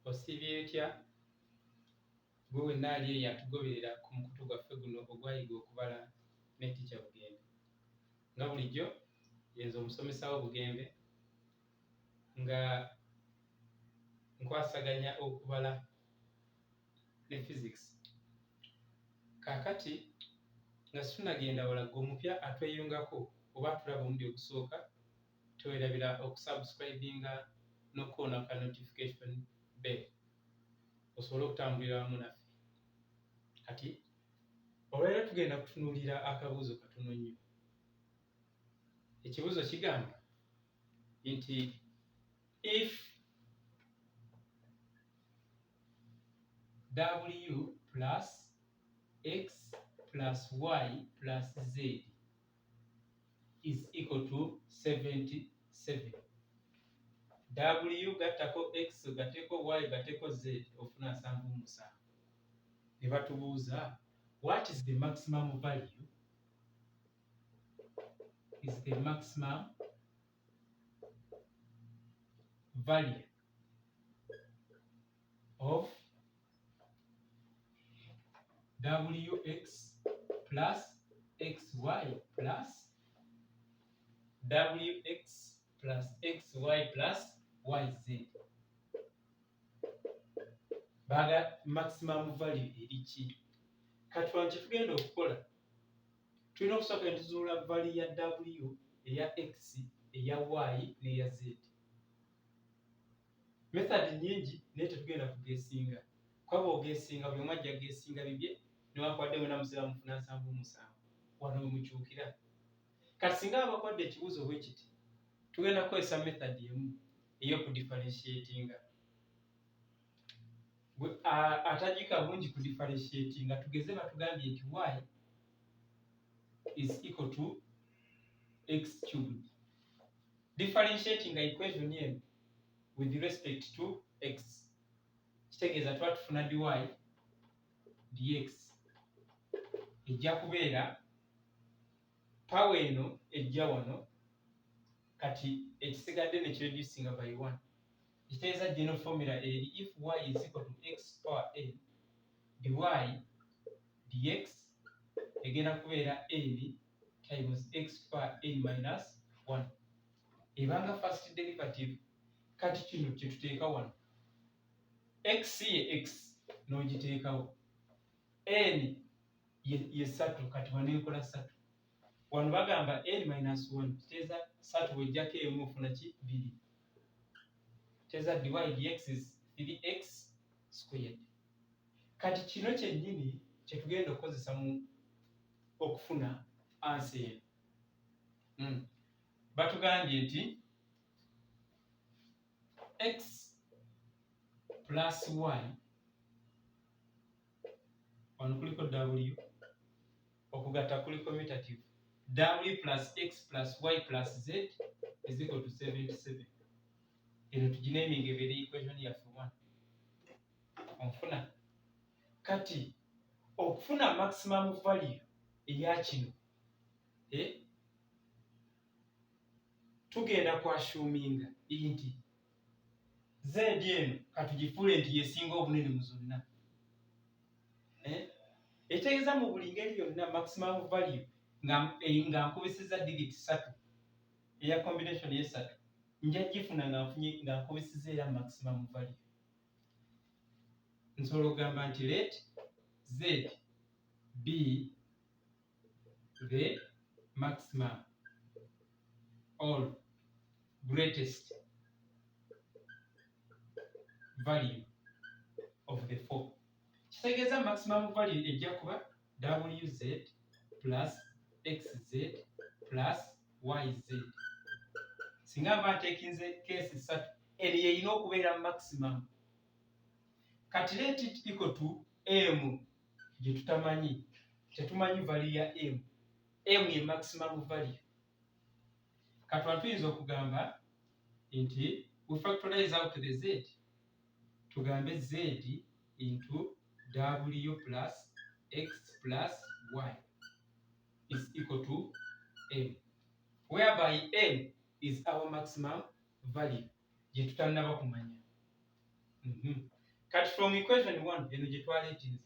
Osiibye etya gwe wenna ali eyo atugoberera ku mukutu gwaffe guno ogwayiga okubala ne Teacher Bugembe. Nga bulijjo yenze omusomesa w'Obugembe nga nkwasaganya okubala ne physics. Kaakati nga situnagenda wala gwe omupya atweyungako oba atulaba omulundi ogusooka, twerabira okusubscribinga n'okukoona ka notification bell osobole okutambulira wamu naffe. Kati olwaleero tugenda kutunuulira akabuuzo katono nnyo. Ekibuuzo kigamba nti if w plus x plus y plus z is equal to 77. W gattako x gatteko y gatteko z ofuna 77. Ne batubuuza what is the maximum value of wx plus xy plus wx plus xy plus yz. Baga maximum value eriki? Kati wano kye tugenda okukola, tulina okusooka ne tuzuula value ya w, eya x, eya y n'eya z. Method nnyingi naye tetugenda kugeesinga. Kuba bw'ogeesinga buli omu ajja geesinga bibye newankubadde mwena museera mufuna 77. Wano we mukyukira. Kati singa abakwadde ekibuuzo bwe kiti, tugenda kukozesa method emu ey'okudifferentiatinga. Atagika bulungi kudifferentiatinga tugeze batugambye nti y is equal to x cubed. Differentiating equation eno with respect to x. Kitegeeza tuba tufuna dy dx ejja kubeera power eno ejja wano, kati ekisigadde ne kireducinga by 1. Kitegeeza general formula eri if y is equal to x power n, dy dx egenda kubeera n times x power n minus 1. Ebanga first derivative. Kati kino kye tuteeka wano. X ye x n'ogiteekawo. N ye 3, kati wano enkola 3. Wano bagamba n minus 1, kitegeeza 3 bw'ojjako emu ofuna ki? 2. Kitegeeza dy dx is 3x squared. Kati kino kyennyini kye tugenda okukozesa mu okufuna answer eno. Batugambye nti x plus y, wano kuliko w, okugatta kuliko mutative, w plus x plus y plus z is equal to 77. Eno tugineeminga ebeere equation yaffe 1. Onfuna. Kati okufuna maximum value eya kino, tugenda kwashuminga nti z eno katugifuule nti yesinga obunene mu zonna. Etegeeza mu buli ngeri yonna maximum value nga nkubisizza digit 3 eya combination y'esatu, nja gifuna nga nkubisizza era maximum value. Nsobola okugamba nti let z be the maximum or greatest value of the four. Kitegeeza maximum value ejja kuba wz plus xz plus yz. Singa mba nteekinze case 3, eno yeyina okubeera maximum. Kati let it equal to m gye tutamanyi. Tetumanyi value ya m. M ye maximum value. Kati wano tuyinza okugamba nti we factorize out the z, tugambe z into w plus x plus y is equal to m, whereby m is our maximum value gye tutannaba kumanya. Kati from equation 1 eno gye twaleetinze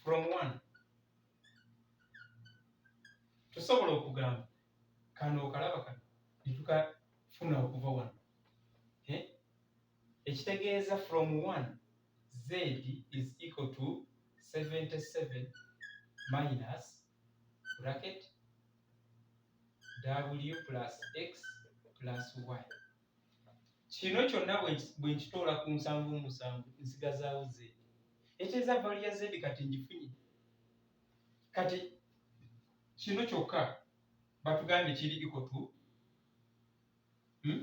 from 1 tusobola okugamba kano okalaba kano ne tukafuna okuva wano. Ekitegeeza from 1 z is equal to 77 minus bracket w plus x plus y. Kino kyonna bwe nkitoola ku 7 nsigazaawo z. Etegeeza value ya z kati ngifunye. Kati kino kyokka batugambye kiri equal to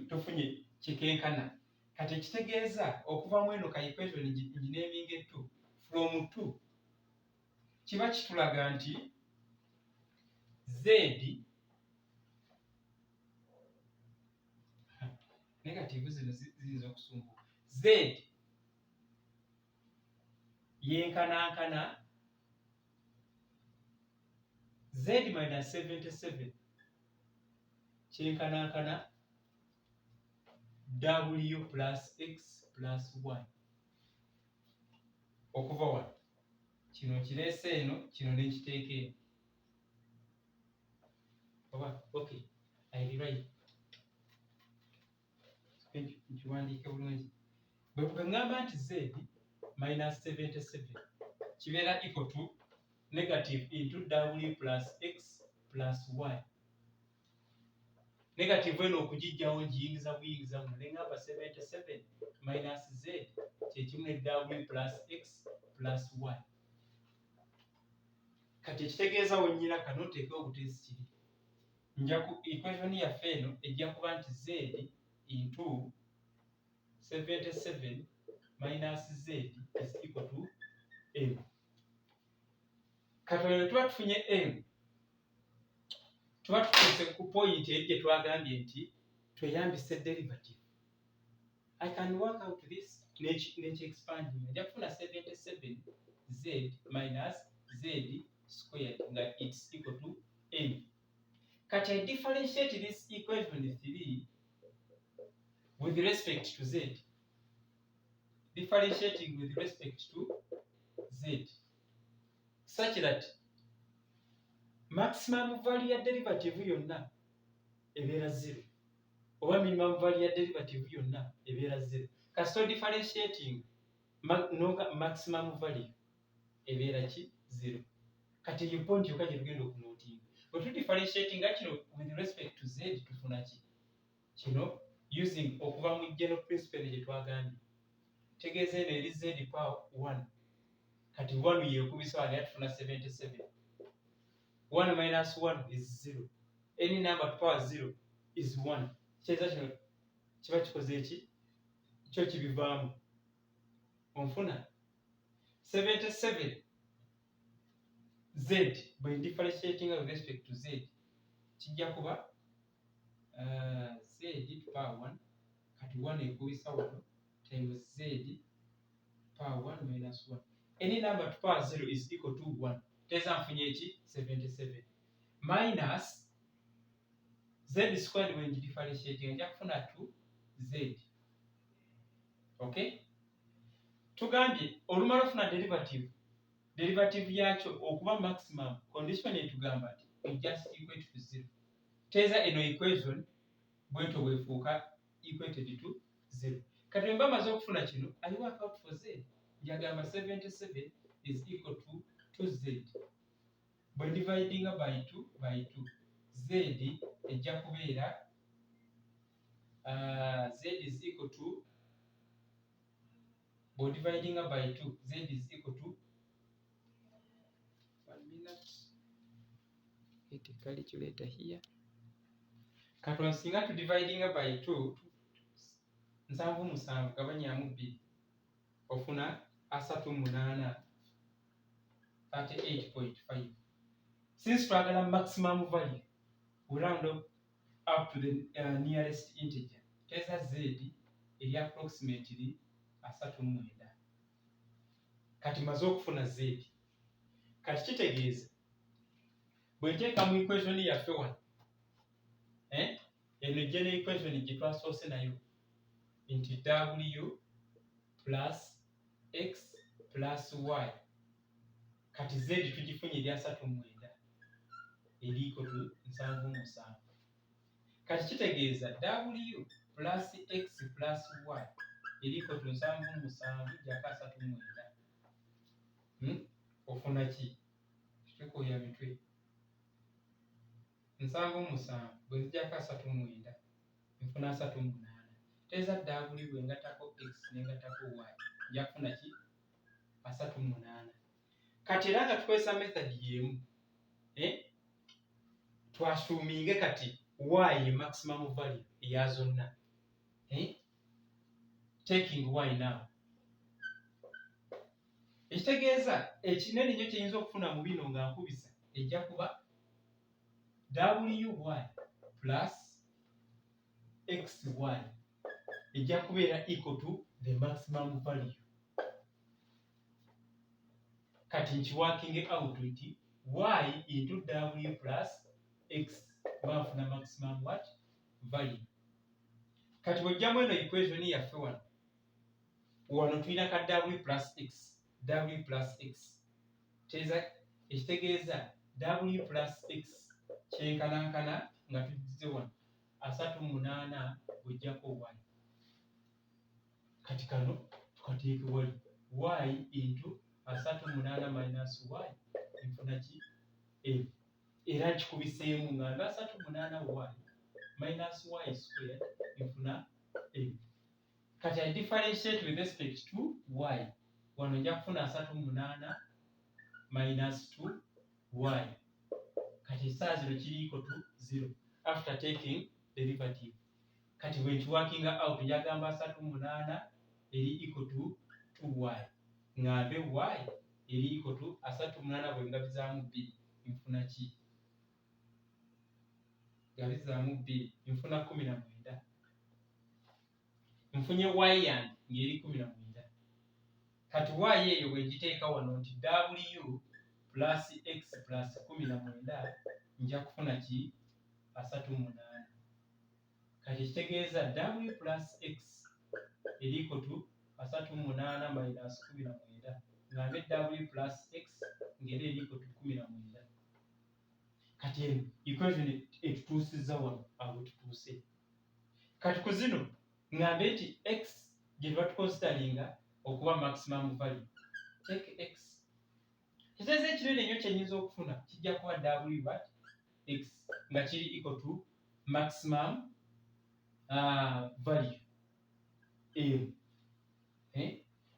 tufunye kikenkana. Kati ekitegeeza okuva mu eno ka equation ngineeminga 2 from 2 kiba kitulaga nti z negative zino ziyinza okusumbuka. Z yenkanankana z minus 77 kyenkanankana w plus x plus y. Okuva wano kino kireese eno, kino nekiteeka eno. Oba okay, I right. Nkiwandiike bulungi. Bwe ngamba nti z minus 77 kibeera equal to negative into w plus x plus y. Negative eno okugijjawo ngiyingiza buyingiza muno ne ngamba 77 minus z kyekimu ne w plus x plus y. Kati ekitegeeza wennyina kano oteekewo obuteesi kiri. Nja ku equation yaffe eno ejja kuba nti z into 77 minus z is equal to m. Kati olwo tuba tufunye m, tuba tutuuse ku point eri gye twagambye nti tweyambise derivative. I can work out this n'ekyexpanding. Nja kufuna 77 z minus z squared nga it's equal to m. Kati I differentiate this equation 3 with respect to z. Differentiating with respect to z such that maximum value ya derivative yonna ebeera 0 oba minimum value ya derivative yonna ebeera 0. Kasito differentiating maximum value ebeera ki 0. Kati eyo point yokka gye tugenda okunootinga. Bwe tudifferentiating kino with respect to z tufuna ki? Kino using okuva mu general principle gye twagambye. Tegeeza eno eri z power 1. Kati 1 yeekubisa wano yatufuna 77. 1 minus 1 is 0. Any number to power 0 is 1. Kitegeeza kino kiba kikoze eki? Kyo kibivaamu. Onfuna 77 z bwe differentiating with respect to z kijja kuba z to power 1 kati 1 ekubisa wano times z power 1 minus 1. Any number to power 0 is equal to 1. Tegeeza nfunye eki? 77 minus z squared when differentiating nja kufuna 2z. Okay? Tugambye olumala ofuna derivative yakyo okuba maximum condition etugamba nti we just equate to 0. Tegeeza eno equation bwetyo bwefuuka equated to 0. Kati bwe mba maze okufuna kino I work out for z. Njagamba 77 is equal to 2z. Bwe dividing by 2 z ejja kubeera z is equal to bwe dividing by 2 z is equal to 1 minute. Hit calculator here. Kati singa tu dividing by 2 7 gabanyamu 2 ofuna 38. 38.5. Since twagala maximum value, we round up to the nearest integer. Tegeeza z eri approximately 39. Kati maze okufuna z. Kati kitegeeza bwe nteeka mu equation yaffe wano eno ejja ne equation gye twasoose nayo nti w plus x plus y. Kati z tugifunye erya 39 eri equal to 77. Kati kitegeeza w plus x plus y eri equal to 77 gyaka 39. Ofuna ki? Tutekoya mitwe. 77 bwe zijjako 39 nfuna 38. Teeza w bwengatako x nengatako y nja kufuna ki? 38. Kati era nga tukozesa method y'emu, twasuuminge kati y ye maximum value eya zonna. Taking y now. Ekitegeeza ekinene nnyo kiyinza okufuna mu bino nga nkubisa ejja kuba wy plus xy ejja kubeera equal to the maximum value. Kati nkiwakinge out nti y into w plus x bafuna maximum what value. Kati bw'ojjamu eno equation yaffe wano tulina ka w plus x teeza ekitegeeza w plus x kyenkanankana nga tujjize wano 38 bw'ojjako y. Kati kano tukateeke wali y into 38 minus y nfuna ki? M. Era nkikubiseemu nga 38y minus y squared nfuna M. Kati I differentiate with respect to y. Wano nja kufuna 38 minus 2y. Kati ekisaa zino kiri equal to 0 after taking derivative. Kati bwe nkiwakinga out njagamba 38 eri equal to 2y. Ngambe y eri equal to 38 bwe ngabizaamu 2 nfuna ki? Ngabizaamu 2 nfuna 19. Nfunye y yange ng'eri 19. Kati y eyo bwe ngiteeka wano nti w plus x plus 19 nja kufuna ki? 38. Kati ekitegeeza w plus x eri equal to 38 minus 19 ngambe w plus x ng'era eri equal to 19. Kati eno equation etutuusizza wano awo tutuuse. Kati ku zino ngambe nti x gye tuba tukonsideringa okuba maximum value. Take x. Kitegeeza ekinene ennyo kyenyinza okufuna kijja kuba w what x nga kiri equal to maximum value m.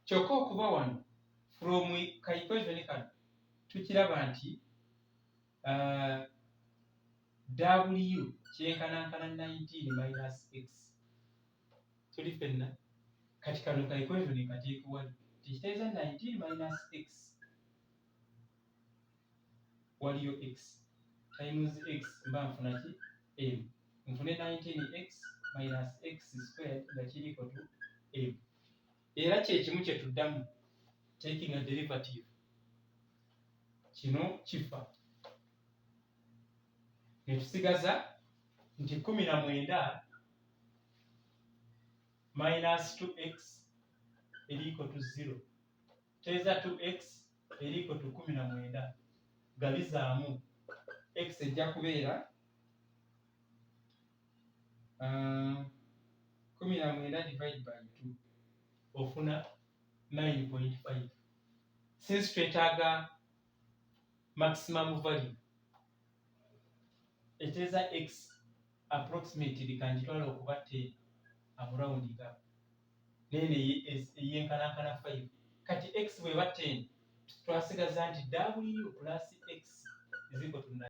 Kyokka okuba wano from ka equation kano tukiraba nti w kyenkanankana 19 minus x. Tuli ffenna kati kano ka equation kateeke wali tekitegeeza 19 minus x waliyo x times x mba nfuna ki? M. Nfune 19x minus x squared nga kiri equal to m. Era kyekimu kye tuddamu taking a derivative. Kino kifa. Ne tusigaza nti 19 minus 2x eri equal to 0. Teeza 2x eri equal to 19. Gabizaamu x ejja kubeera 19 divided by 2 ofuna 9.5. Since twetaaga maximum value eteeza x approximately kangitwala okuba 10 arounding up nene eyenkanankana 5. Kati x bweba 10 twasigaza nti w plus x is equal to 9.